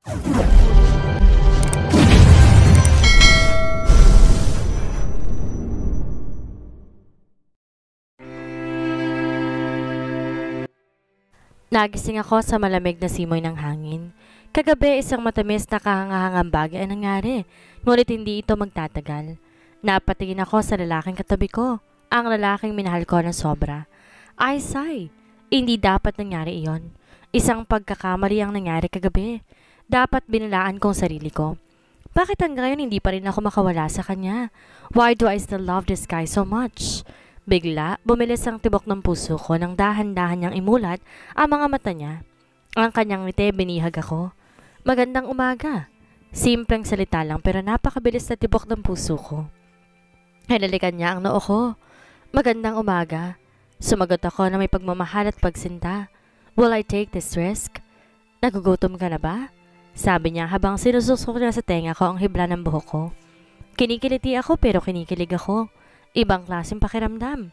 Nagising ako sa malamig na simoy ng hangin. Kagabi, isang matamis na kahangahangang bagay ang nangyari, ngunit hindi ito magtatagal. Napatingin ako sa lalaking katabi ko, ang lalaking minahal ko ng sobra. I sigh. Hindi dapat nangyari iyon. Isang pagkakamali ang nangyari kagabi. Dapat binilaan kong sarili ko. Bakit hanggang ngayon hindi pa rin ako makawala sa kanya? Why do I still love this guy so much? Bigla, bumilis ang tibok ng puso ko nang dahan-dahan niyang imulat ang mga mata niya. Ang kanyang ngiti, binihag ako. Magandang umaga. Simpleng salita lang pero napakabilis na tibok ng puso ko. Hinalikan niya ang noo ko. Magandang umaga. Sumagot ako na may pagmamahal at pagsinta. Will I take this risk? Nagugutom ka na ba? Sabi niya habang sinususok niya sa tenga ko ang hibla ng buhok ko. Kinikiliti ako pero kinikilig ako. Ibang klaseng pakiramdam.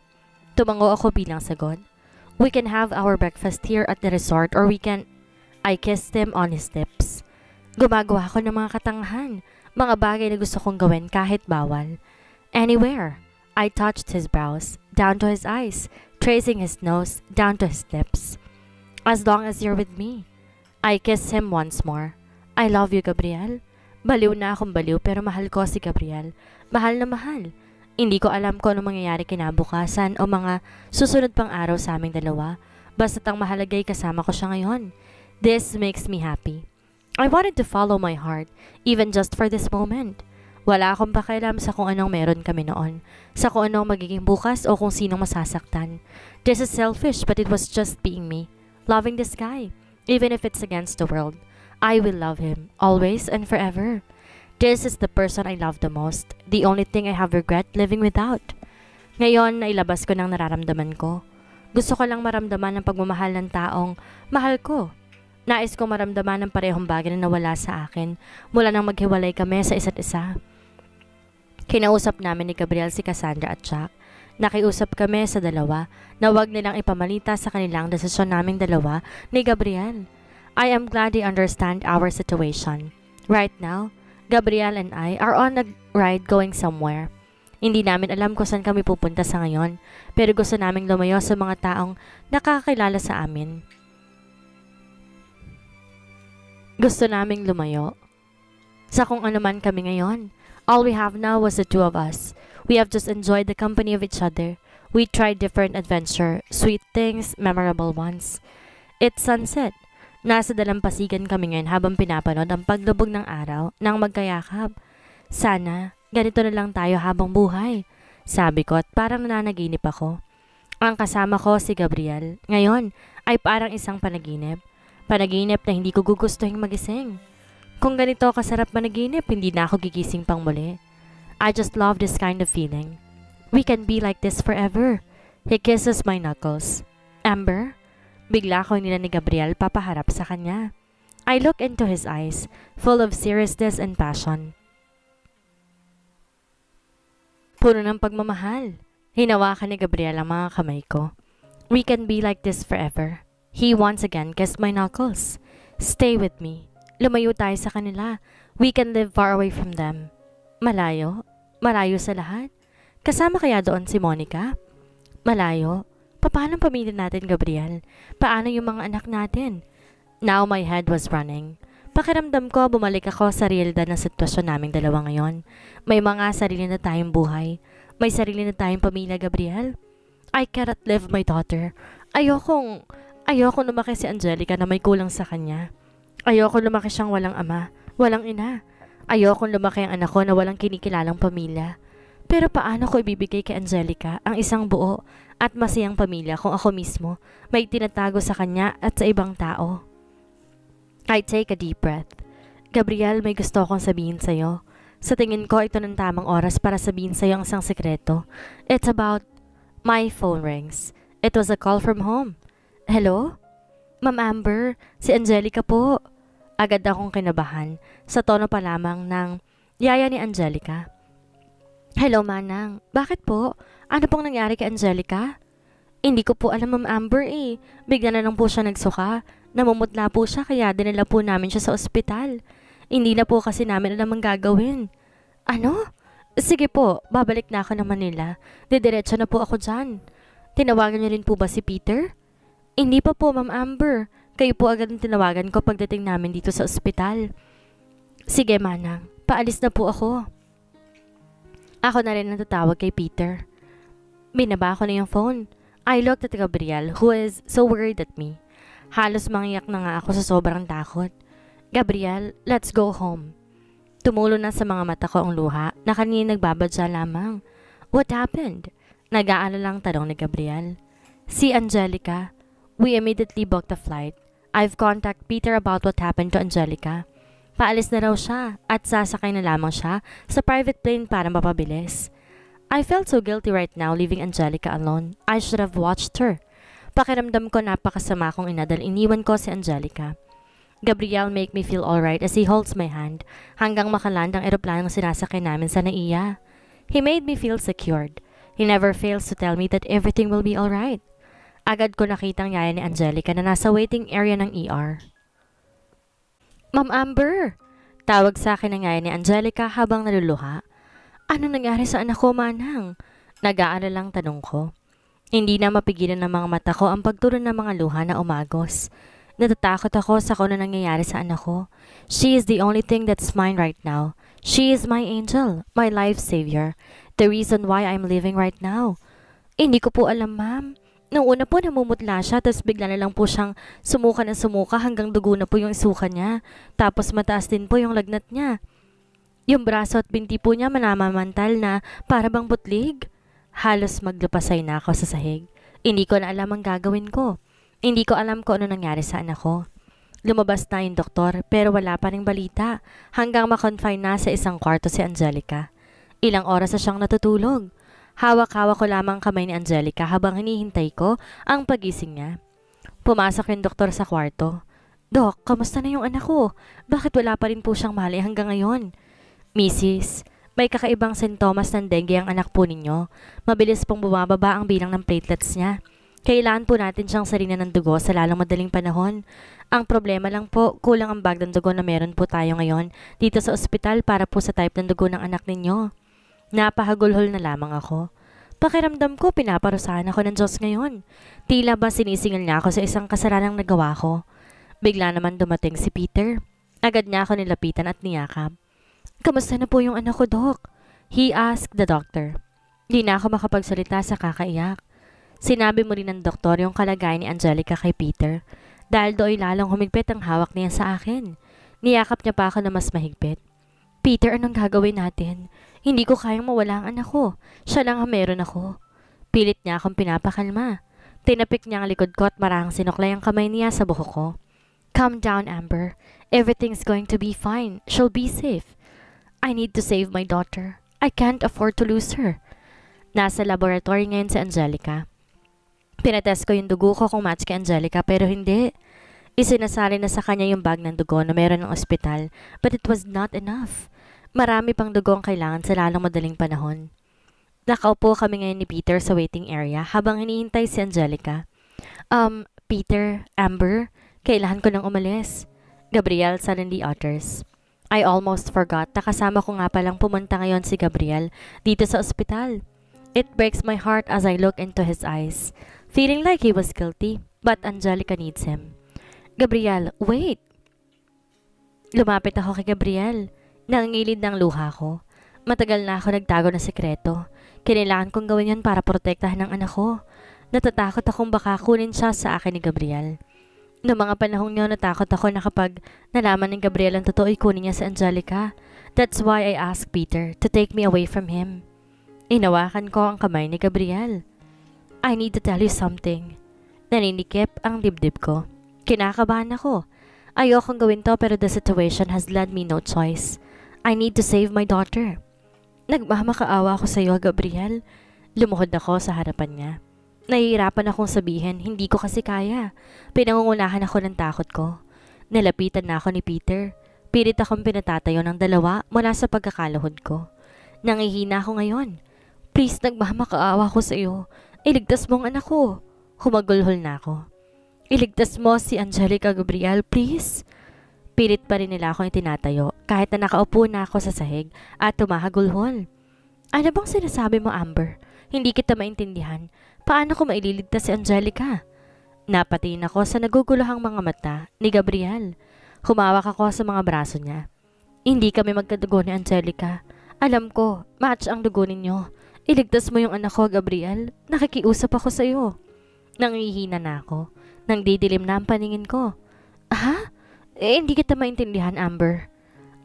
Tumango ako bilang sagot. We can have our breakfast here at the resort or we can... I kissed him on his lips. Gumagawa ako ng mga katangahan, mga bagay na gusto kong gawin kahit bawal. Anywhere. I touched his brows, down to his eyes, tracing his nose, down to his lips. As long as you're with me. I kissed him once more. I love you, Gabriel. Baliw na akong baliw pero mahal ko si Gabriel. Mahal na mahal. Hindi ko alam kung ano mangyayari kinabukasan o mga susunod pang araw sa aming dalawa. Basta't ang mahalagay kasama ko siya ngayon. This makes me happy. I wanted to follow my heart, even just for this moment. Wala akong pakialam sa kung anong meron kami noon, sa kung anong magiging bukas o kung sinong masasaktan. This is selfish but it was just being me, loving this guy, even if it's against the world. I will love him, always and forever. This is the person I love the most, the only thing I have regret living without. Ngayon, nailabas ko ng nararamdaman ko. Gusto ko lang maramdaman ang pagmamahal ng taong mahal ko. Nais ko maramdaman ng parehong bagay na nawala sa akin mula nang maghiwalay kami sa isa't isa. Kinausap namin ni Gabriel si Cassandra at Jack. Nakiusap kami sa dalawa na wag nilang ipamalita sa kanilang desisyon naming dalawa ni Gabriel. I am glad they understand our situation. Right now, Gabriel and I are on a ride going somewhere. Hindi namin alam kung saan kami pupunta sa ngayon, pero gusto naming lumayo sa mga taong nakakakilala sa amin. Gusto naming lumayo sa kung ano man kami ngayon. All we have now was the two of us. We have just enjoyed the company of each other. We tried different adventure, sweet things, memorable ones. It's sunset. Nasa dalampasigan kami ngayon habang pinapanood ang paglubog ng araw nang magkayakap. Sana, ganito na lang tayo habang buhay. Sabi ko at parang nananaginip ako. Ang kasama ko si Gabriel. Ngayon ay parang isang panaginip. Panaginip na hindi ko gugustuhin magising. Kung ganito kasarap managinip, hindi na ako gigising pang muli. I just love this kind of feeling. We can be like this forever. He kisses my knuckles. Amber? Bigla ko nila ni Gabriel papaharap sa kanya. I look into his eyes, full of seriousness and passion. Puno ng pagmamahal. Hinawakan ni Gabriel ang mga kamay ko. We can be like this forever. He once again kissed my knuckles. Stay with me. Lumayo tayo sa kanila. We can live far away from them. Malayo? Malayo sa lahat? Kasama kaya doon si Monica? Malayo? Paano ang pamilya natin, Gabriel? Paano yung mga anak natin? Now my head was running. Pakiramdam ko, bumalik ako sa realidad ng sitwasyon naming dalawa ngayon. May mga sarili na tayong buhay. May sarili na tayong pamilya, Gabriel. I cannot live my daughter. Ayokong lumaki si Angelica na may kulang sa kanya. Ayokong lumaki siyang walang ama, walang ina. Ayokong lumaki ang anak ko na walang kinikilalang pamilya. Pero paano ko ibibigay kay Angelica ang isang buo at masayang pamilya kung ako mismo may tinatago sa kanya at sa ibang tao? I take a deep breath. Gabriel, may gusto akong sabihin sa'yo. Sa tingin ko, ito ng tamang oras para sabihin sa'yo ang isang sekreto. It's about... My phone rings. It was a call from home. Hello? Ma'am Amber, si Angelica po. Agad akong kinabahan sa tono pa lamang ng yaya ni Angelica. Hello, Manang. Bakit po? Ano pong nangyari kay Angelica? Hindi ko po alam, Ma'am Amber eh. Bigla na lang po siya nagsuka. Namumutla po siya kaya dinala po namin siya sa ospital. Hindi na po kasi namin alam ang gagawin. Ano? Sige po, babalik na ako ng Manila. Didiretso na po ako dyan. Tinawagan niyo rin po ba si Peter? Hindi pa po, Ma'am Amber. Kayo po agad ang tinawagan ko pagdating namin dito sa ospital. Sige, Manang. Paalis na po ako. Ako na rin ang tatawag kay Peter. Binaba ko na yung phone. I looked at Gabriel, who is so worried at me. Halos mangiyak na nga ako sa sobrang takot. Gabriel, let's go home. Tumulo na sa mga mata ko ang luha na kanina nagbabadya lamang. What happened? Nag-aalalang tanong ni Gabriel. Si Angelica. We immediately booked a flight. I've contacted Peter about what happened to Angelica. Paalis na raw siya at sasakay na lamang siya sa private plane para mapabilis. I felt so guilty right now leaving Angelica alone. I should have watched her. Pakiramdam ko napakasama kong ina dahil iniwan ko si Angelica. Gabriel make me feel alright as he holds my hand hanggang makaland ang eroplanong sinasakay namin sa NAIA. He made me feel secured. He never fails to tell me that everything will be alright. Agad ko nakitang yaya ni Angelica na nasa waiting area ng ER. Ma'am Amber! Tawag sa akin ng yaya ni Angelica habang naluluha. Ano nangyari sa anak ko, Manang? Nag-aalalang tanong ko. Hindi na mapigilan ng mga mata ko ang pagtulo ng mga luha na umagos. Natatakot ako sa kung ano nangyayari sa anak ko. She is the only thing that's mine right now. She is my angel, my life savior. The reason why I'm living right now. Hindi ko po alam, ma'am. Nung una po namumutla siya, tapos bigla na lang po siyang sumuka na sumuka hanggang dugo na po yung isuka niya. Tapos mataas din po yung lagnat niya. Yung braso at binti po niya manamamantal na para bang butlig. Halos maglupasay na ako sa sahig. Hindi ko na alam ang gagawin ko. Hindi ko alam kung ano nangyari sa anak ko. Lumabas na yung doktor pero wala pa ring balita hanggang makonfine na sa isang kwarto si Angelica. Ilang oras na siyang natutulog. Hawak-hawak ko lamang kamay ni Angelica habang hinihintay ko ang pagising niya. Pumasok yung doktor sa kwarto. Dok, kamusta na yung anak ko? Bakit wala pa rin po siyang mali hanggang ngayon? Mrs., may kakaibang sintomas ng dengue ang anak po ninyo. Mabilis pong bumababa ang bilang ng platelets niya. Kailangan po natin siyang sarinan ng dugo sa lalong madaling panahon. Ang problema lang po, kulang ang bag ng dugo na meron po tayo ngayon dito sa ospital para po sa type ng dugo ng anak ninyo. Napahagulhol na lamang ako. Pakiramdam ko pinaparusahan ako ng Diyos ngayon. Tila ba sinisingil niya ako sa isang kasalanang nagawa ko. Bigla naman dumating si Peter. Agad niya ako nilapitan at niyakap. Kamusta na po yung anak ko, Doc? He asked the doctor. Di na ako makapagsalita sa kakaiyak. Sinabi mo rin ng doktor yung kalagayan ni Angelica kay Peter dahil do'y lalong humigpit ang hawak niya sa akin. Niyakap niya pa ako na mas mahigpit. Peter, anong gagawin natin? Hindi ko kayang mawala ang anak ko. Siya lang ang meron ako. Pilit niya akong pinapakalma. Tinapik niya ang likod ko at marahang sinuklay ang kamay niya sa buhok ko. Calm down, Amber. Everything's going to be fine. She'll be safe. I need to save my daughter. I can't afford to lose her. Nasa laboratory ngayon si Angelica. Pinatest ko yung dugo ko kung match kay Angelica pero hindi. Isinasali na sa kanya yung bag ng dugo na meron ng ospital but it was not enough. Marami pang dugo ang kailangan sa lalong madaling panahon. Nakaupo kami ngayon ni Peter sa waiting area habang hinihintay si Angelica. Peter, Amber, kailangan ko nang umalis. Gabriel suddenly utters. I almost forgot na kasama ko nga palang pumunta ngayon si Gabriel dito sa ospital. It breaks my heart as I look into his eyes, feeling like he was guilty, but Angelica needs him. Gabriel, wait! Lumapit ako kay Gabriel. Nangingilid ng luha ko. Matagal na ako nagtago ng sekreto. Kailangan kong gawin yan para protektahan ang anak ko. Natatakot akong baka kunin siya sa akin ni Gabriel. Noong mga panahong yun, natakot ako na kapag nalaman ni Gabriel ang totoo, kunin niya si Angelica. That's why I asked Peter to take me away from him. Inawakan ko ang kamay ni Gabriel. I need to tell you something. Naninikip ang dibdib ko. Kinakabahan ako. Ayokong gawin to pero the situation has led me no choice. I need to save my daughter. Nagmamakaawa ako sa iyo, Gabriel. Lumuhod ako sa harapan niya. Nahihirapan akong sabihin, hindi ko kasi kaya. Pinangungunahan ako ng takot ko. Nalapitan na ako ni Peter. Pilit akong pinatatayo ng dalawa mula sa pagkakaluhod ko. Nangihina ako ngayon. Please, nagmamakaawa ko sa iyo. Iligtas mo ang anak ko. Humagulhol na ako. Iligtas mo si Angelica Gabriel, please. Pilit pa rin nila akong itinatayo kahit na nakaupo na ako sa sahig at tumahagulhol. Ano bang sinasabi mo, Amber? Hindi kita maintindihan. Paano ko maililigtas si Angelica? Napatingin ako sa naguguluhang mga mata ni Gabriel. Humawak ako sa mga braso niya. Hindi kami magkadugo ni Angelica. Alam ko, match ang dugo ninyo. Iligtas mo yung anak ko, Gabriel. Nakikiusap ako sa iyo. Nangihina na ako. Nang didilim na ang paningin ko. Ha? Hindi kita maintindihan, Amber.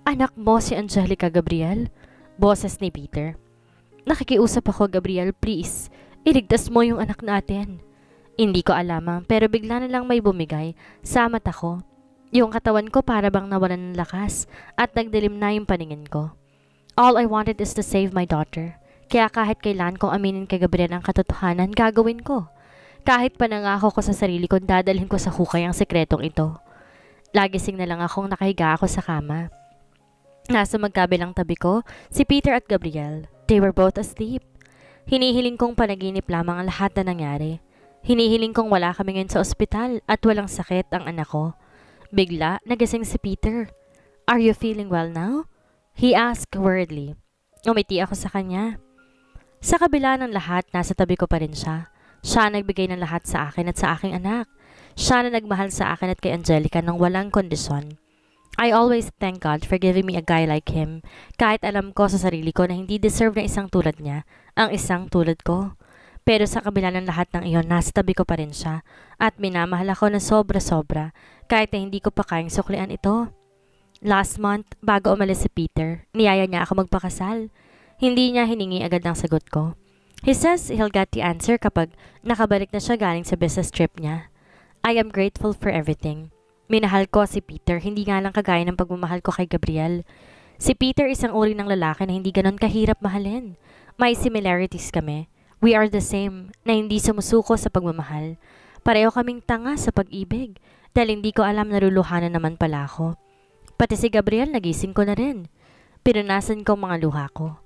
Anak mo si Angelica, Gabriel? Boses ni Peter. Nakikiusap ako, Gabriel, please. Iligtas mo yung anak natin. Hindi ko alamang pero bigla na lang may bumigay sa mata ko. Yung katawan ko para bang nawalan ng lakas at nagdilim na yung paningin ko. All I wanted is to save my daughter. Kaya kahit kailan kong aminin kay Gabriel ang katotohanan, gagawin ko. Kahit panangako ko sa sarili ko, dadalhin ko sa hukay ang sekretong ito. Lagising na lang akong nakahiga ako sa kama. Nasa magkabilang tabi ko, si Peter at Gabriel. They were both asleep. Hinihiling kong panaginip lamang ang lahat na nangyari. Hinihiling kong wala kami ngayon sa ospital at walang sakit ang anak ko. Bigla, nagising si Peter. Are you feeling well now? He asked worriedly. Umiti ako sa kanya. Sa kabila ng lahat, nasa tabi ko pa rin siya. Siya nagbigay ng lahat sa akin at sa aking anak. Siya na nagmahal sa akin at kay Angelica ng walang kondisyon. I always thank God for giving me a guy like him, kahit alam ko sa sarili ko na hindi deserve na isang tulad niya, ang isang tulad ko. Pero sa kabila ng lahat ng iyon, nasa tabi ko pa rin siya at minamahal ako ng sobra-sobra kahit na hindi ko pa kayang suklian ito. Last month, bago umalis si Peter, niyaya niya ako magpakasal. Hindi niya hiningi agad ang sagot ko. He says he'll get the answer kapag nakabalik na siya galing sa business trip niya. I am grateful for everything. Minahal ko si Peter, hindi nga lang kagaya ng pagmamahal ko kay Gabriel. Si Peter isang uri ng lalaki na hindi ganon kahirap mahalin. May similarities kami. We are the same, na hindi sumusuko sa pagmamahal. Pareho kaming tanga sa pag-ibig, dahil hindi ko alam naruluhanan naman pala ako. Pati si Gabriel nagising ko na rin. Pinunasan ko mga luha ko.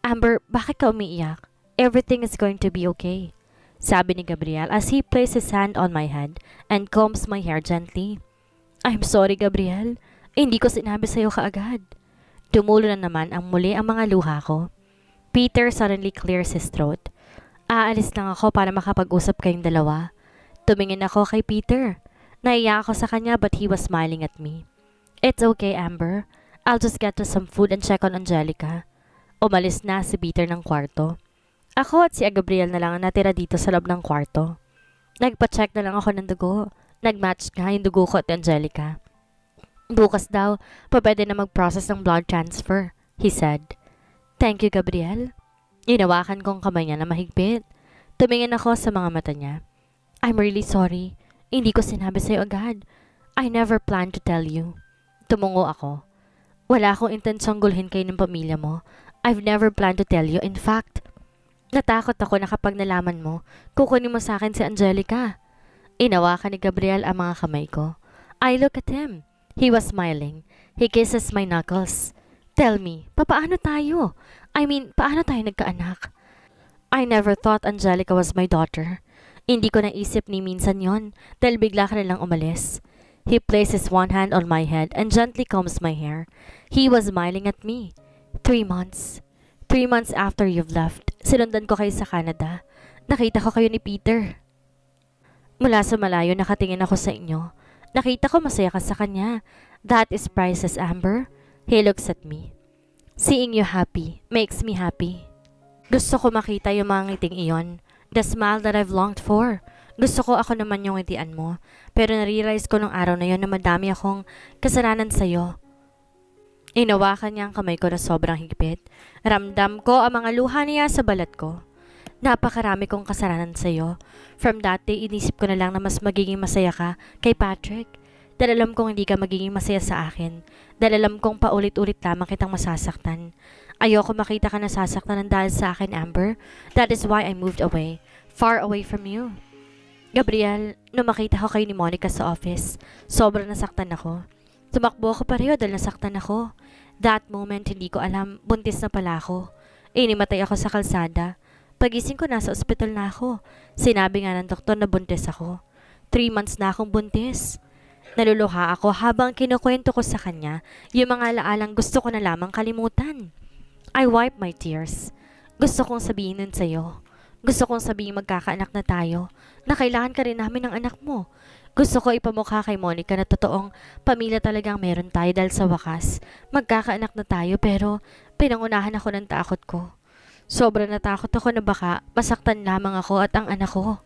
Amber, bakit ka umiiyak? Everything is going to be okay. Sabi ni Gabriel as he placed his hand on my head and combs my hair gently. I'm sorry, Gabriel. Hindi ko sinabi sa'yo kaagad. Tumulo na naman ang muli ang mga luha ko. Peter suddenly clears his throat. Aalis lang ako para makapag-usap kayong dalawa. Tumingin ako kay Peter. Naiya ako sa kanya but he was smiling at me. It's okay, Amber. I'll just get to some food and check on Angelica. Umalis na si Peter ng kwarto. Ako at si Gabriel na lang ang natira dito sa loob ng kwarto. Nagpa-check na lang ako ng dugo. Nag-match nga yung dugo ko at Angelica. Bukas daw, pwede na mag-process ng blood transfer, he said. Thank you, Gabriel. Inawakan kong kamay niya na mahigpit. Tumingin ako sa mga mata niya. I'm really sorry. Hindi ko sinabi sa'yo agad. I never planned to tell you. Tumungo ako. Wala akong intensyong gulhin kayo ng pamilya mo. I've never planned to tell you. In fact, natakot ako na kapag nalaman mo, kukunin mo sa akin si Angelica. Inawakan ni Gabriel ang mga kamay ko. I look at him. He was smiling. He kisses my knuckles. Tell me, paano tayo? I mean, paano tayo nagkaanak? I never thought Angelica was my daughter. Hindi ko naisip ni minsan yon dahil bigla ka nalang umalis. He places one hand on my head and gently combs my hair. He was smiling at me. 3 months. 3 months after you've left, sinundan ko kayo sa Canada. Nakita ko kayo ni Peter. Mula sa malayo, nakatingin ako sa inyo. Nakita ko masaya ka sa kanya. That is priceless, Amber. He looks at me. Seeing you happy makes me happy. Gusto ko makita yung mga ngiting iyon. The smile that I've longed for. Gusto ko ako naman yung ngitian mo. Pero narealize ko nung araw na yon na madami akong kasalanan sa'yo. Inawakan niya ang kamay ko na sobrang higpit. Ramdam ko ang mga luha niya sa balat ko. Napakarami kong kasalanan sa'yo. From that day, inisip ko na lang na mas magiging masaya ka kay Patrick. Dahil alam kong hindi ka magiging masaya sa akin. Dahil alam kong paulit-ulit lamang kitang masasaktan. Ayoko makita ka nasasaktan ng dahil sa akin, Amber. That is why I moved away. Far away from you. Gabriel, nung makita ko kayo ni Monica sa office, sobrang nasaktan ako. Tumakbo ako pareho dahil nasaktan ako. That moment, hindi ko alam, buntis na pala ako. Inimatay ako sa kalsada. Pagising ko, nasa ospital na ako. Sinabi nga ng doktor na buntis ako. 3 months na akong buntis. Naluluha ako habang kinukwento ko sa kanya yung mga alaalang gusto ko na lamang kalimutan. I wipe my tears. Gusto kong sabihin nun sa'yo. Gusto kong sabihin magkakaanak na tayo, na kailangan ka rin namin ng anak mo. Gusto ko ipamukha kay Monica na totoong pamilya talagang meron tayo dahil sa wakas. Magkakaanak na tayo pero pinangunahan ako ng takot ko. Sobrang natakot ako na baka masaktan lamang ako at ang anak ko.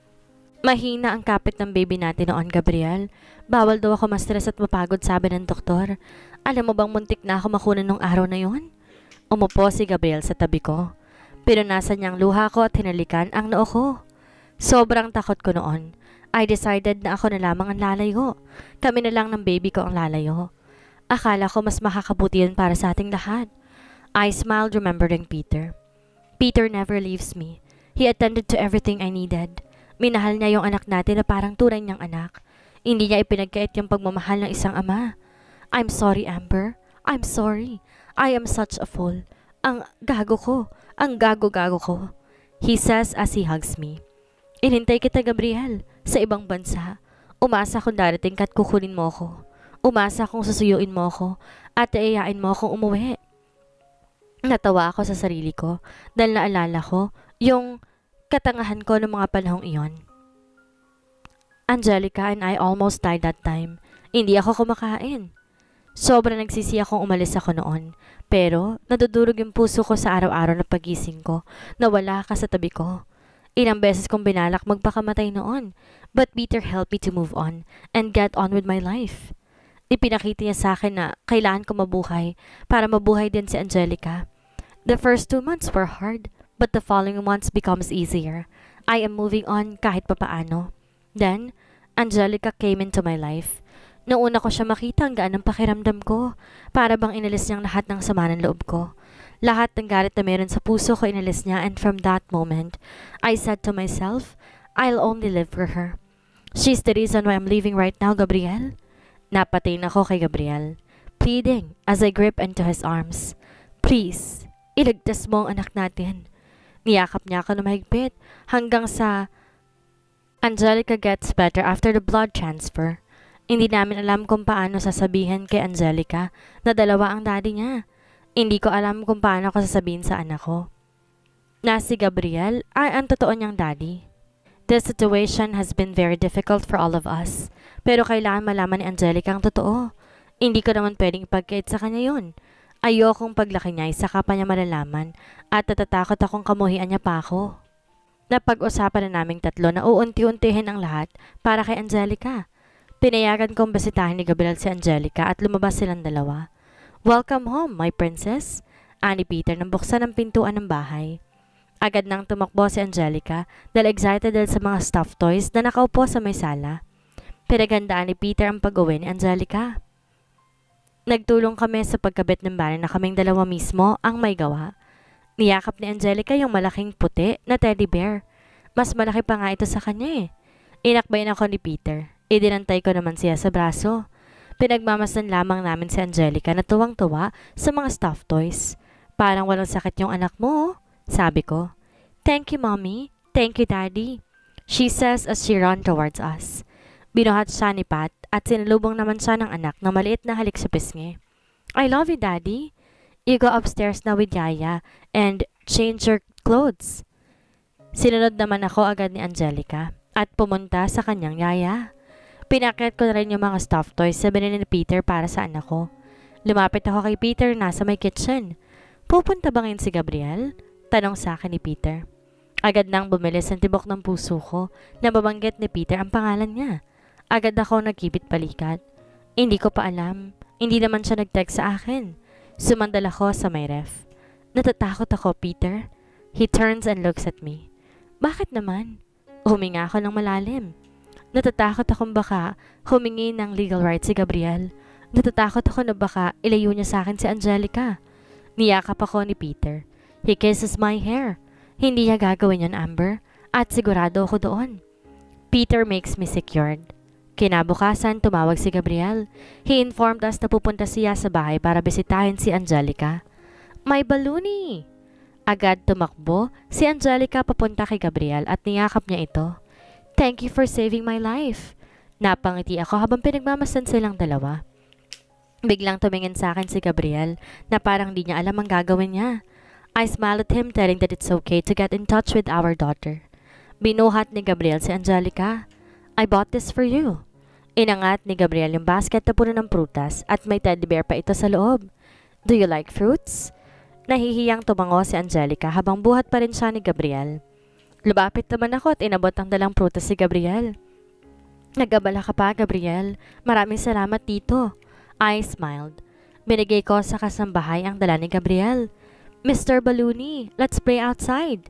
Mahina ang kapit ng baby natin noon, Gabriel. Bawal daw ako ma-stress at mapagod, sabi ng doktor. Alam mo bang muntik na ako makunan nung araw na yon? Umupo si Gabriel sa tabi ko. Pinunasan niyang luha ko at hinalikan ang noo ko. Sobrang takot ko noon. I decided na ako na lamang ang lalayo. Kami na lang ng baby ko ang lalayo. Akala ko mas makakabuti yun para sa ating lahat. I smiled remembering Peter. Peter never leaves me. He attended to everything I needed. Minahal niya yung anak natin na parang tunay niyang anak. Hindi niya ipinagkait yung pagmamahal ng isang ama. I'm sorry, Amber. I'm sorry. I am such a fool. Ang gago ko. Ang gago-gago ko. He says as he hugs me. Inintay kita, Gabriel, sa ibang bansa. Umasa kung darating ka't kukunin mo ako. Umasa kung susuyuin mo ako at iayain mo akong umuwi. Natawa ako sa sarili ko dahil naalala ko yung katangahan ko ng mga panahong iyon. Angelica and I almost died that time. Hindi ako kumakain. Sobrang nagsisi akong umalis ako noon. Pero nadudurog yung puso ko sa araw-araw na pagising ko na wala ka sa tabi ko. Ilang beses kong binalak magpakamatay noon. But Peter helped me to move on and get on with my life. Ipinakita niya sa akin na kailangan ko mabuhay para mabuhay din si Angelica. The first 2 months were hard, but the following months becomes easier. I am moving on kahit papaano. Then, Angelica came into my life. Nauna ko siya makita ang gaan ng pakiramdam ko. Para bang inalis niyang lahat ng sama ng loob ko. Lahat ng galit na meron sa puso ko inalis niya, and from that moment, I said to myself, I'll only live for her. She's the reason why I'm leaving right now, Gabriel. Napatingin ako kay Gabriel, pleading as I grip into his arms. Please, iligtas mo ang anak natin. Niyakap niya ako na mahigpit hanggang sa Angelica gets better after the blood transfer. Hindi namin alam kung paano sasabihin kay Angelica na dalawa ang daddy niya. Hindi ko alam kung paano ko sasabihin sa anak ko na si Gabriel ay ang totoo niyang daddy. This situation has been very difficult for all of us. Pero kailangan malaman ni Angelica ang totoo. Hindi ko naman pwedeng ipagkait sa kanya yun. Ayokong paglaki niya isa ka pa niya malalaman at natatakot akong kamuhian niya pa ako. Napag-usapan na naming tatlo na uunti-untihin ang lahat para kay Angelica. Pinayagan kong basitahin ni Gabriel si Angelica at lumabas silang dalawa. Welcome home, my princess, ani Peter nang buksan ang pintuan ng bahay. Agad nang tumakbo si Angelica dahil excited dahil sa mga stuffed toys na nakaupo sa may sala. Pinaghandaan ni Peter ang pag-uwi ni Angelica. Nagtulong kami sa pagkabit ng banner na kaming dalawa mismo ang may gawa. Niyakap ni Angelica yung malaking puti na teddy bear. Mas malaki pa nga ito sa kanya eh. Inakbayan ako ni Peter. Idinantay ko naman siya sa braso. Pinagmamasdan lamang namin si Angelica na tuwang-tuwa sa mga stuffed toys. Parang walang sakit yung anak mo, sabi ko. Thank you, Mommy. Thank you, Daddy, she says as she ran towards us. Binuhat siya ni Pat at sinalubong naman siya ng anak na maliit na halik sa pisngi. I love you, Daddy. You go upstairs na with Yaya and change your clothes. Sinunod naman ako agad ni Angelica at pumunta sa kanyang yaya. Pinakit ko na rin yung mga stuffed toys sa binili ni Peter para sa anak ko. Lumapit ako kay Peter nasa may kitchen. Pupunta ba ngayon si Gabriel? Tanong sa akin ni Peter. Agad nang bumilis ang tibok ng puso ko na mabanggit ni Peter ang pangalan niya. Agad ako nagkibit balikat. Hindi ko pa alam. Hindi naman siya nag-text sa akin. Sumandal ako sa may ref. Natatakot ako, Peter. He turns and looks at me. Bakit naman? Huminga ako ng malalim. Natatakot akong baka humingi ng legal rights si Gabriel. Natatakot ako na baka ilayo niya sa akin si Angelica. Niyakap ako ni Peter. He kisses my hair. Hindi niya gagawin yun, Amber. At sigurado ako doon. Peter makes me secured. Kinabukasan, tumawag si Gabriel. He informed us na pupunta siya sa bahay para bisitahin si Angelica. May baluni! Agad tumakbo si Angelica papunta kay Gabriel at niyakap niya ito. Thank you for saving my life. Napangiti ako habang pinagmamasdan silang dalawa. Biglang tumingin sa akin si Gabriel na parang di niya alam ang gagawin niya. I smiled at him telling that it's okay to get in touch with our daughter. Binuhat ni Gabriel si Angelica. I bought this for you. Inangat ni Gabriel yung basket na puno ng prutas at may teddy bear pa ito sa loob. Do you like fruits? Nahihiyang tumango si Angelica habang buhat pa rin siya ni Gabriel. Lumapit naman ako at inabot ang dalang prutas si Gabriel. Nagabala ka pa, Gabriel. Maraming salamat dito. I smiled. Binigay ko sa kasambahay ang dala ni Gabriel. Mr. Balloony, let's play outside.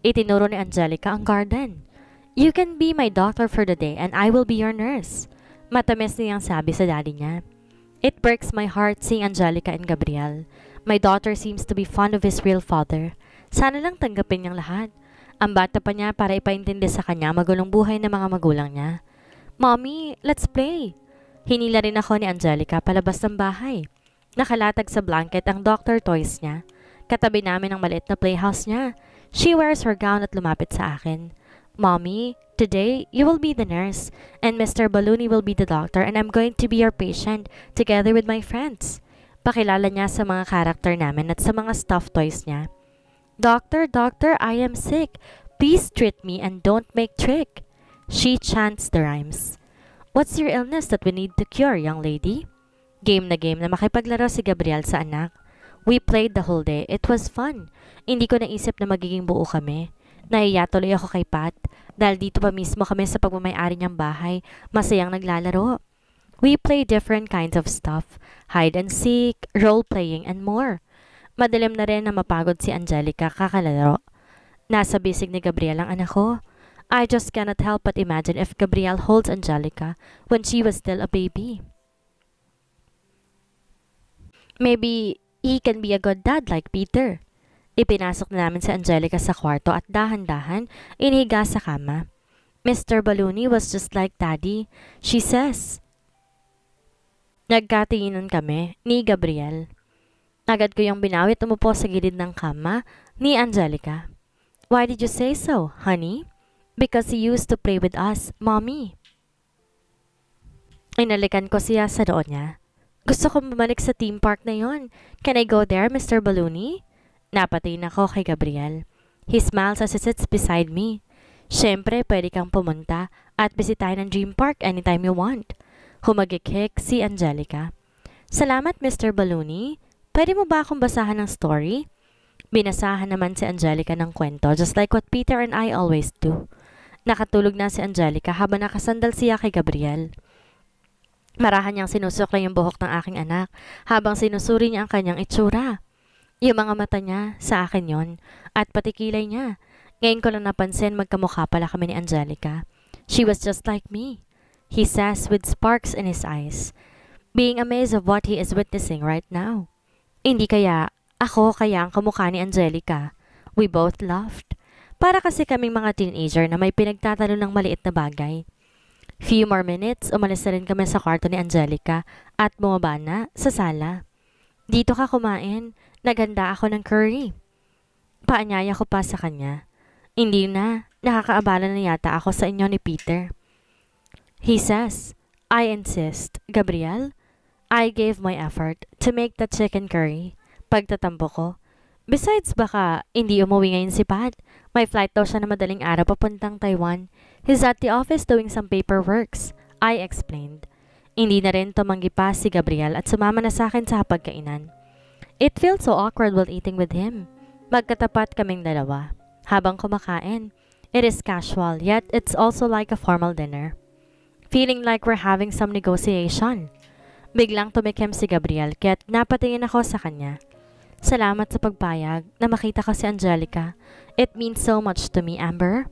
Itinuro ni Angelica ang garden. You can be my doctor for the day and I will be your nurse. Matamis niyang sabi sa daddy niya. It breaks my heart seeing Angelica and Gabriel. My daughter seems to be fond of his real father. Sana lang tanggapin niyang lahat. Ang bata pa niya para ipaintindi sa kanya magulong buhay ng mga magulang niya. Mommy, let's play. Hinila rin ako ni Angelica palabas ng bahay. Nakalatag sa blanket ang doctor toys niya. Katabi namin ang maliit na playhouse niya. She wears her gown at lumapit sa akin. Mommy, today you will be the nurse and Mr. Balloony will be the doctor and I'm going to be your patient together with my friends. Pakilala niya sa mga karakter namin at sa mga stuffed toys niya. Doctor, I am sick. Please treat me and don't make trick. She chants the rhymes. What's your illness that we need to cure, young lady? Game na makipaglaro si Gabriel sa anak. We played the whole day. It was fun. Hindi ko naisip na magiging buo kami. Nahiya tuloy ako kay Pat dahil dito pa mismo kami sa pagmamayari niyang bahay. Masayang naglalaro. We play different kinds of stuff. Hide and seek, role-playing, and more. Madilim na rin na mapagod si Angelica kakalaro. Nasa bisig ni Gabriel ang anak ko. I just cannot help but imagine if Gabriel holds Angelica when she was still a baby. Maybe he can be a good dad like Peter. Ipinasok na namin si Angelica sa kwarto at dahan-dahan inihiga sa kama. Mr. Balloony was just like Daddy, she says. Nagkatinginan kami ni Gabriel. Agad ko yung binawit umupo sa gilid ng kama ni Angelica. Why did you say so, honey? Because he used to play with us, Mommy. Inalikan ko siya sa doon niya. Gusto kong bumalik sa theme park na yon. Can I go there, Mr. Balloony? Napatingin ako kay Gabriel. He smiles as he sits beside me. Siyempre, pwede kang pumunta at bisitahin ang dream park anytime you want. Humagikik si Angelica. Salamat, Mr. Balloony. Pwede mo ba akong basahan ng story? Binasahan naman si Angelica ng kwento just like what Peter and I always do. Nakatulog na si Angelica habang nakasandal siya kay Gabriel. Marahan niyang sinusukla yung buhok ng aking anak habang sinusuri niya ang kanyang itsura. Yung mga mata niya, sa akin yon, at pati kilay niya. Ngayon ko lang napansin magkamukha pala kami ni Angelica. She was just like me, he says with sparks in his eyes, being amazed of what he is witnessing right now. Hindi kaya, ako kaya ang kamukha ni Angelica. We both laughed. Para kasi kaming mga teenager na may pinagtatalo ng maliit na bagay. Few more minutes, umalis na rin kami sa kwarto ni Angelica at bumaba na sa sala. Dito ka kumain. Naghanda ako ng curry. Paanyaya ko pa sa kanya. Hindi na. Nakakaabala na yata ako sa inyo ni Peter. He says, I insist, Gabriel. I gave my effort to make the chicken curry. Pagtatampo ko. Besides, baka hindi umuwi ngayon si Pat. May flight daw siya na madaling araw papuntang Taiwan. He's at the office doing some paperworks. I explained. Hindi na rin tumanggi pa si Gabriel at sumama na sa akin sa hapagkainan. It felt so awkward while eating with him. Magkatapat kaming dalawa. Habang kumakain, it is casual yet it's also like a formal dinner. Feeling like we're having some negotiation. Biglang tumikim si Gabriel kaya't napatingin ako sa kanya. Salamat sa pagpayag na makita ko si Angelica. It means so much to me, Amber.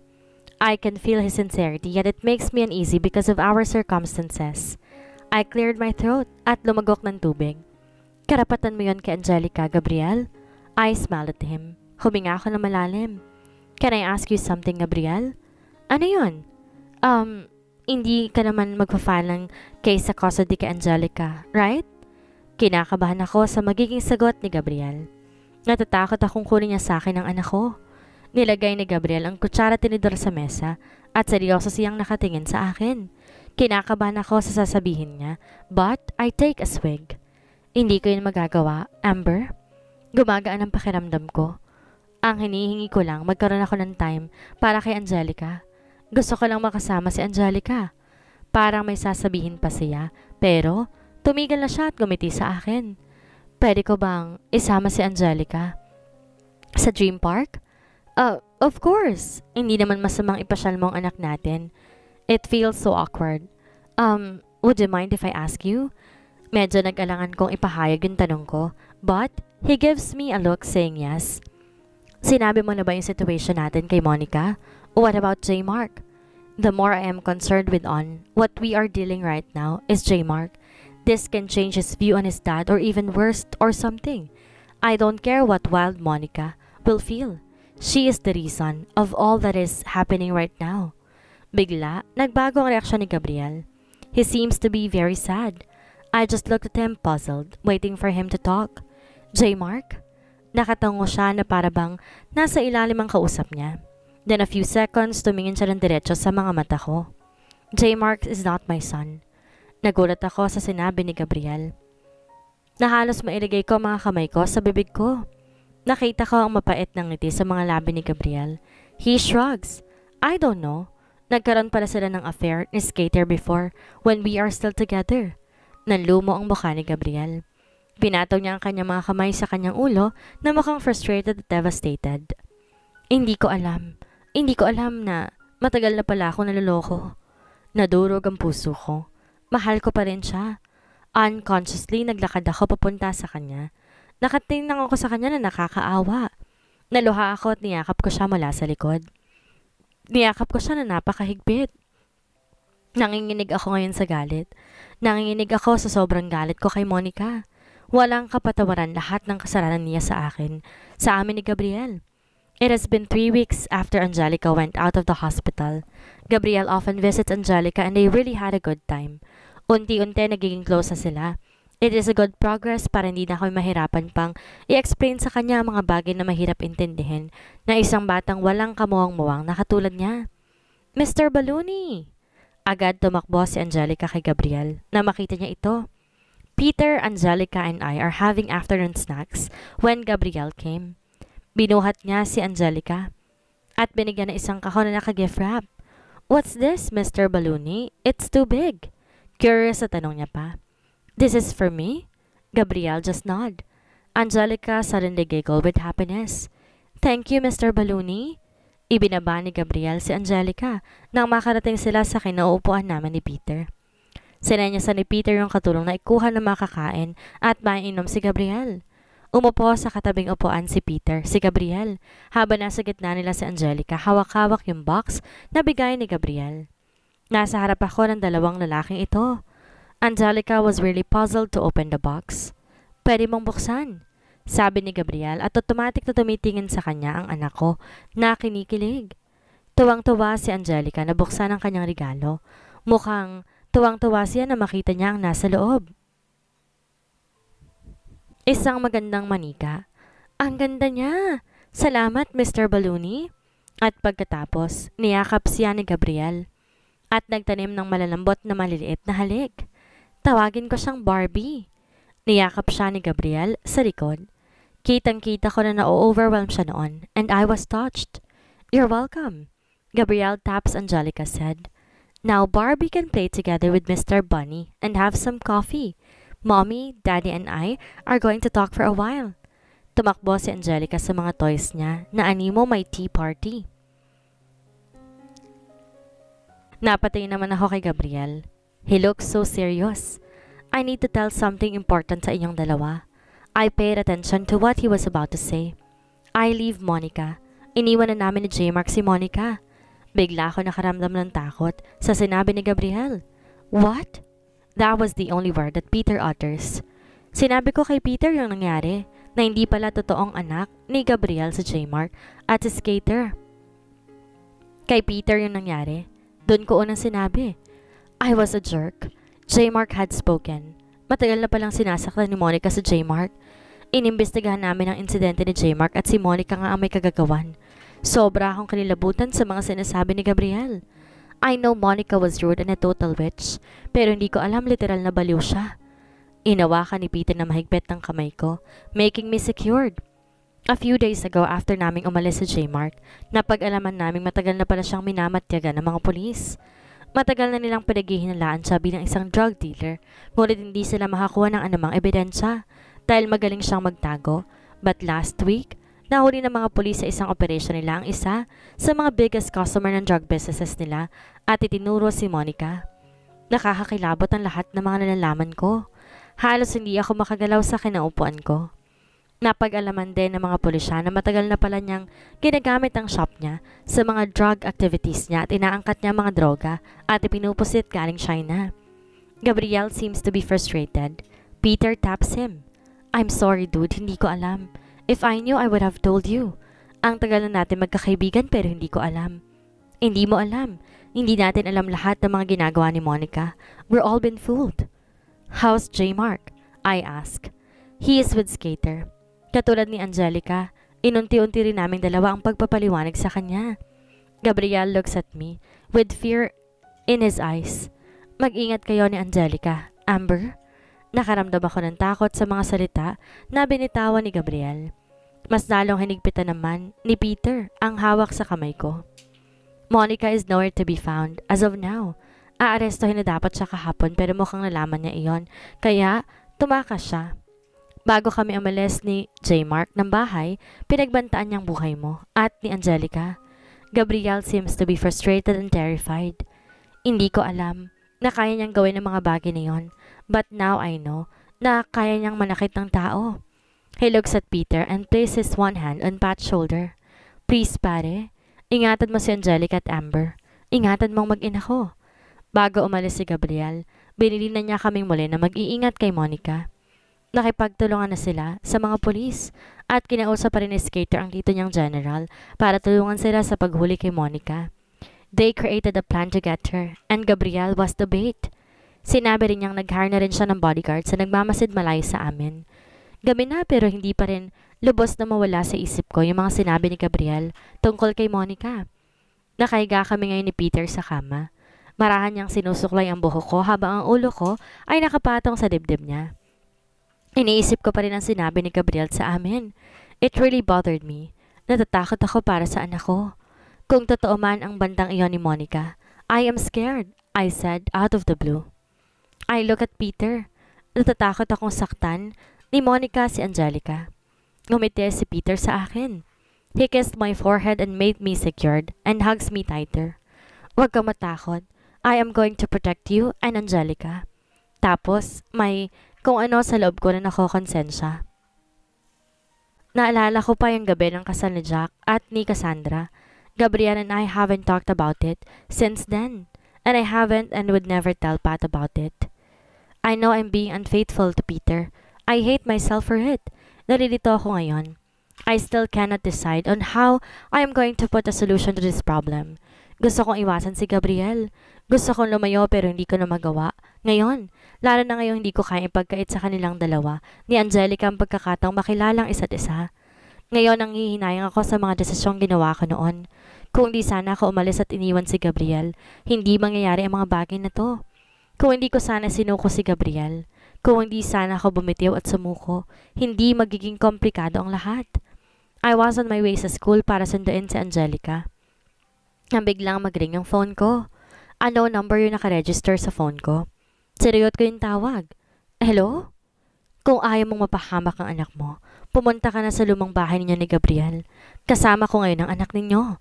I can feel his sincerity yet it makes me uneasy because of our circumstances. I cleared my throat at lumagok ng tubig. Karapatan mo yon kay Angelica, Gabriel? I smiled at him. Huminga ako ng malalim. Can I ask you something, Gabriel? Ano yun? Hindi ka naman magpa-file ng case sa custody kay Angelica, right? Kinakabahan ako sa magiging sagot ni Gabriel. Natatakot akong kunin niya sa akin ang anak ko. Nilagay ni Gabriel ang kutsara tinidor sa mesa at seryoso siyang nakatingin sa akin. Kinakabahan ako sa sasabihin niya, but I take a swig. Hindi ko yun magagawa, Amber. Gumagaan ang pakiramdam ko. Ang hinihingi ko lang, magkaroon ako ng time para kay Angelica. Gusto ko lang makasama si Angelica. Parang may sasabihin pa siya, pero tumigil na siya at gumiti sa akin. Pwede ko bang isama si Angelica sa Dream Park? Of course. Hindi naman masamang ipasyal mo ang anak natin. It feels so awkward. Would you mind if I ask you? Medyo nag-alangan kong ipahayag yung tanong ko, but he gives me a look saying yes. Sinabi mo na ba yung situation natin kay Monica? What about J. Mark? The more I am concerned with what we are dealing right now is J. Mark. This can change his view on his dad or even worse or something. I don't care what wild Monica will feel. She is the reason of all that is happening right now. Bigla, nagbago ang reaksyon ni Gabriel. He seems to be very sad. I just looked at him puzzled, waiting for him to talk. J. Mark? Nakatango siya na para bang nasa ilalim ang kausap niya. Then a few seconds, tumingin siya ng diretso sa mga mata ko. J. Mark is not my son. Nagulat ako sa sinabi ni Gabriel. Nahalos mailagay ko mga kamay ko sa bibig ko. Nakita ko ang mapait ng ngiti sa mga labi ni Gabriel. He shrugs. I don't know. Nagkaroon pala sila ng affair ni Skater before when we are still together. Nanlumo ang mukha ni Gabriel. Pinataw niya ang kanyang mga kamay sa kanyang ulo na mukhang frustrated at devastated. Hindi ko alam. Hindi ko alam na matagal na pala ako naloloko. Nadurog ang puso ko. Mahal ko pa rin siya. Unconsciously, naglakad ako papunta sa kanya. Nakatingin ako sa kanya na nakakaawa. Naluha ako at niyakap ko siya mula sa likod. Niyakap ko siya na napakahigpit. Nanginginig ako ngayon sa galit. Nanginginig ako sa sobrang galit ko kay Monica. Walang kapatawaran lahat ng kasalanan niya sa akin, sa amin ni Gabriel. It has been 3 weeks after Angelica went out of the hospital. Gabriel often visits Angelica and they really had a good time. Unti-unti nagiging close na sila. It is a good progress para hindi na ako mahirapan pang i-explain sa kanya ang mga bagay na mahirap intindihin na isang batang walang kamuwang-muwang na katulad niya. Mr. Balloony! Agad tumakbo si Angelica kay Gabriel na makita niya ito. Peter, Angelica, and I are having afternoon snacks when Gabriel came. Binuhat niya si Angelica at binigyan ng isang kahon na naka-gift wrap. What's this, Mr. Balloony? It's too big. Curious na tanong niya pa. This is for me? Gabriel just nod. Angelica suddenly giggled with happiness. Thank you, Mr. Balloony. Ibinaba ni Gabriel si Angelica nang makarating sila sa kinauupuan namin ni Peter. Sinenyasan ni Peter yung katulong na ikuha ng makakain at mainom si Gabriel. Umupo sa katabing upuan si Peter, si Gabriel, habang nasa gitna nila si Angelica, hawak-hawak yung box na bigay ni Gabriel. Nasa harap ako ng dalawang lalaking ito. Angelica was really puzzled to open the box. Pwede mong buksan, sabi ni Gabriel at automatic na tumitingin sa kanya ang anak ko na kinikilig. Tuwang-tuwa si Angelica na buksan ang kanyang regalo. Mukhang tuwang-tuwa siya na makita niya ang nasa loob. Isang magandang manika. Ang ganda niya! Salamat, Mr. Balloony. At pagkatapos, niyakap siya ni Gabriel at nagtanim ng malalambot na maliliit na halik. Tawagin ko siyang Barbie. Niyakap siya ni Gabriel sa likod. Kitang-kita ko na na-overwhelm siya noon and I was touched. You're welcome. Gabriel taps Angelica's head. Now Barbie can play together with Mr. Bunny and have some coffee. Mommy, Daddy, and I are going to talk for a while. Tumakbo si Angelica sa mga toys niya na animo may tea party. Napatingin naman ako kay Gabriel. He looks so serious. I need to tell something important sa inyong dalawa. I paid attention to what he was about to say. I leave Monica. Iniwan na namin ni J-Mark si Monica. Bigla ako nakaramdam ng takot sa sinabi ni Gabriel. What? That was the only word that Peter utters. Sinabi ko kay Peter yung nangyari na hindi pala totoong anak ni Gabriel si J-Mark at si Skater. Kay Peter yung nangyari. Doon ko unang sinabi. I was a jerk. J-Mark had spoken. Matagal na palang sinasaktan ni Monica si J-Mark. Inimbestigahan namin ang insidente ni J-Mark at si Monica nga ang may kagagawan. Sobra akong kanilabutan sa mga sinasabi ni Gabriel. I know Monica was rude and a total witch, pero hindi ko alam literal na baliw siya. Inawakan ni Peter na mahigpit ng kamay ko, making me secured. A few days ago after naming umalis sa J-Mark, napag-alaman naming matagal na pala siyang minamatyagan ng mga pulis. Matagal na nilang pinaghihinalaan siya bilang isang drug dealer, ngunit hindi sila makakuha ng anumang ebidensya dahil magaling siyang magtago. But last week, nahuli ng mga pulis sa isang operasyon nila ang isa sa mga biggest customer ng drug businesses nila at itinuro si Monica. Nakakakilabot ang lahat ng mga nalalaman ko. Halos hindi ako makagalaw sa kinaupuan ko. Napag-alaman din ng mga pulisya na matagal na pala niyang ginagamit ang shop niya sa mga drug activities niya at inaangkat niya mga droga at ipinupusit galing China. Gabriel seems to be frustrated. Peter taps him. I'm sorry dude, hindi ko alam. If I knew, I would have told you. Ang tagal na natin magkakaibigan pero hindi ko alam. Hindi mo alam. Hindi natin alam lahat ng mga ginagawa ni Monica. We're all been fooled. How's J-Mark? I ask. He is with Skater. Katulad ni Angelica, inunti-unti rin naming dalawa ang pagpapaliwanag sa kanya. Gabriel looks at me with fear in his eyes. Mag-ingat kayo ni Angelica, Amber. Nakaramdam ako ng takot sa mga salita na binitawan ni Gabriel. Mas lalong hinigpitan naman ni Peter ang hawak sa kamay ko. Monica is nowhere to be found as of now. Aarestohin na dapat siya kahapon pero mukhang nalaman niya iyon, kaya tumakas siya. Bago kami umalis ni J-Mark ng bahay, pinagbantaan niyang buhay mo at ni Angelica. Gabriel seems to be frustrated and terrified. Hindi ko alam na kaya niyang gawin ang mga bagay na yon, but now I know na kaya niyang manakit ng tao. He looks at Peter and places one hand on Pat's shoulder. Please pare, ingatan mo si Angelica at Amber. Ingatan mong mag-ina ko. Bago umalis si Gabriel, binili na niya kaming muli na mag-iingat kay Monica. Nakipagtulungan na sila sa mga pulis at kinausap pa rin ni Skater ang tito niyang general para tulungan sila sa paghuli kay Monica. They created a plan to get her and Gabriel was the bait. Sinabi rin niyang nag-hire na rin siya ng bodyguard sa nagmamasid malay sa amin. Gabi na pero hindi pa rin lubos na mawala sa isip ko yung mga sinabi ni Gabriel tungkol kay Monica. Nakahiga kami ngayon ni Peter sa kama. Marahan niyang sinusuklay ang buhok ko habang ang ulo ko ay nakapatong sa dibdib niya. Iniisip ko pa rin ang sinabi ni Gabriel sa amin. It really bothered me. Natatakot ako para sa anak ko. Kung totoo man ang bandang iyon ni Monica, I am scared, I said out of the blue. I look at Peter. Natatakot akong saktan ni Monica si Angelica. Ngumiti si Peter sa akin. He kissed my forehead and made me secured and hugs me tighter. Huwag ka matakot. I am going to protect you and Angelica. Tapos, may kung ano sa loob ko na nakokonsensya. Naalala ko pa yung gabi ng kasal ni Jack at ni Cassandra. Gabriel and I haven't talked about it since then, and I haven't and would never tell Pat about it. I know I'm being unfaithful to Peter. I hate myself for it. Nalilito ako ngayon. I still cannot decide on how I am going to put a solution to this problem. Gusto kong iwasan si Gabriel. Gusto kong lumayo pero hindi ko na magawa. Ngayon, lalo na ngayong hindi ko kaya ipagkait sa kanilang dalawa ni Angelica ang pagkakataong makilalang isa't isa. Ngayon ang hihinayang ako sa mga desisyong ginawa ko noon. Kung di sana ako umalis at iniwan si Gabriel, hindi mangyayari ang mga bagay na to. Kung hindi ko sana sinuko si Gabriel, kung hindi sana ako bumitiw at sumuko, hindi magiging komplikado ang lahat. I was on my way sa school para sunduin si Angelica. Nang biglang mag-ring yung phone ko. Ano number yung nakaregister sa phone ko? Seriyot ko yung tawag. Hello? Kung ayaw mong mapahamak ang anak mo, pumunta ka na sa lumang bahay ninyo ni Gabriel. Kasama ko ngayon ang anak ninyo.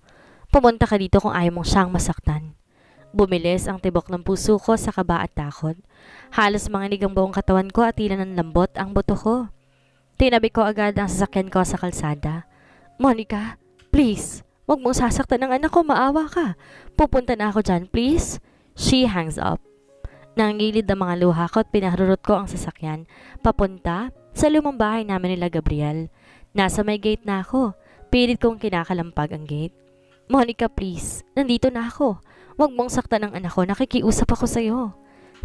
Pumunta ka dito kung ayaw mong siyang masaktan. Bumilis ang tibok ng puso ko sa kaba at takot. Halos manginig ang buong katawan ko at tila ng lambot ang buto ko. Tinabi ko agad ang sasakyan ko sa kalsada. Monica, please, huwag mong sasaktan ang anak ko, maawa ka. Pupunta na ako dyan, please. She hangs up. Nangilid ang mga luha ko at pinaharurot ko ang sasakyan papunta sa lumang bahay namin nila Gabriel. Nasa may gate na ako. Pilit kong kinakalampag ang gate. Monica, please. Nandito na ako. Huwag mong saktan ang anak ko. Nakikiusap ako sa'yo.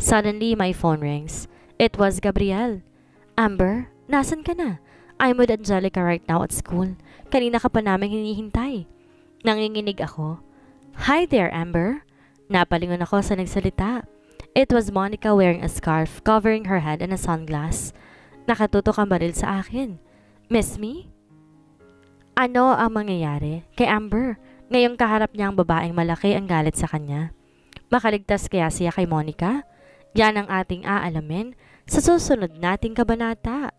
Suddenly, my phone rings. It was Gabriel. Amber, nasan ka na? I'm with Angelica right now at school. Kanina ka pa namin hinihintay. Nanginginig ako. Hi there, Amber. Napalingon ako sa nagsalita. It was Monica wearing a scarf covering her head and a sunglass. Nakatutok ang baril sa akin. Miss me? Ano ang mangyayari kay Amber? Ngayong kaharap niya ang babaeng malaki ang galit sa kanya. Makaligtas kaya siya kay Monica? Yan ang ating aalamin sa susunod nating kabanata.